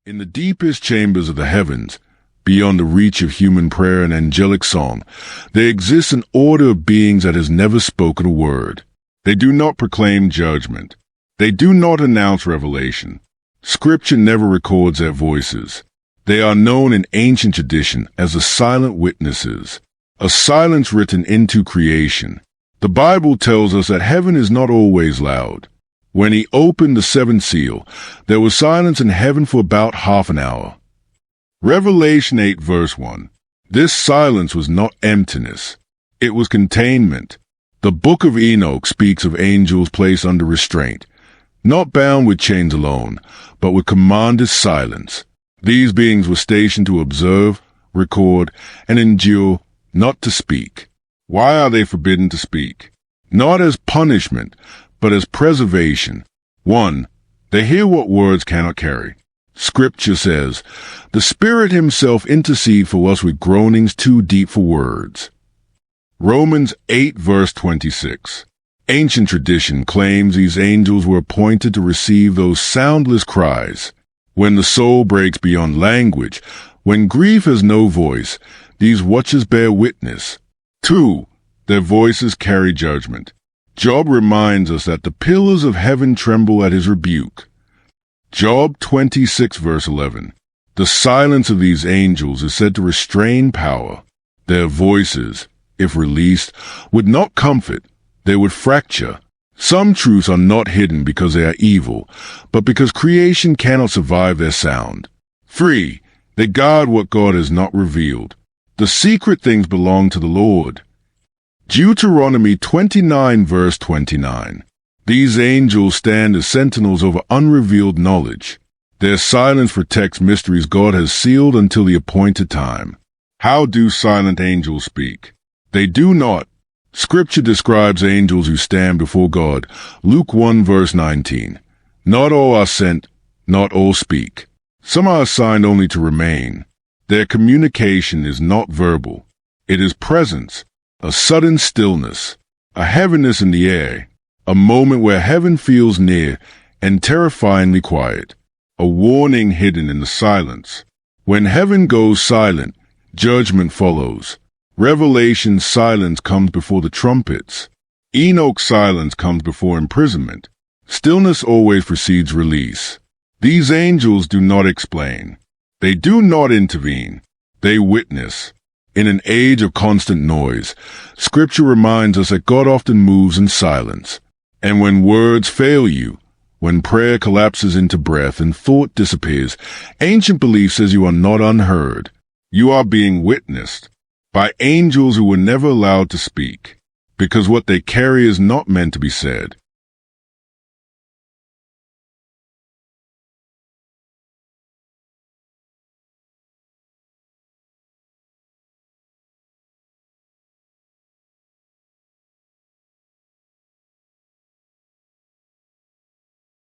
In the deepest chambers of the heavens, beyond the reach of human prayer and angelic song, there exists an order of beings that has never spoken a word. They do not proclaim judgment. They do not announce revelation. Scripture never records their voices. They are known in ancient tradition as the silent witnesses, a silence written into creation. The Bible tells us that heaven is not always loud. When he opened the seventh seal, there was silence in heaven for about half an hour. Revelation 8 verse 1. This silence was not emptiness. It was containment. The book of Enoch speaks of angels placed under restraint, not bound with chains alone, but with commanded silence. These beings were stationed to observe, record, and endure, not to speak. Why are they forbidden to speak? Not as punishment, but as preservation. 1. They hear what words cannot carry. Scripture says, "The Spirit himself intercedes for us with groanings too deep for words." Romans 8 verse 26. Ancient tradition claims these angels were appointed to receive those soundless cries. When the soul breaks beyond language, when grief has no voice, these watchers bear witness. 2. Their voices carry judgment. Job reminds us that the pillars of heaven tremble at his rebuke. Job 26 verse 11. The silence of these angels is said to restrain power. Their voices, if released, would not comfort, they would fracture. Some truths are not hidden because they are evil, but because creation cannot survive their sound. 3. They guard what God has not revealed. The secret things belong to the Lord. Deuteronomy 29 verse 29. These angels stand as sentinels over unrevealed knowledge. Their silence protects mysteries God has sealed until the appointed time. How do silent angels speak? They do not. Scripture describes angels who stand before God. Luke 1 verse 19. Not all are sent, not all speak. Some are assigned only to remain. Their communication is not verbal. It is presence, a sudden stillness, a heaviness in the air, a moment where heaven feels near and terrifyingly quiet, a warning hidden in the silence. When heaven goes silent, judgment follows. Revelation's silence comes before the trumpets. Enoch's silence comes before imprisonment. Stillness always precedes release. These angels do not explain. They do not intervene. They witness. In an age of constant noise, Scripture reminds us that God often moves in silence. And when words fail you, when prayer collapses into breath and thought disappears, ancient belief says you are not unheard. You are being witnessed by angels who were never allowed to speak, because what they carry is not meant to be said.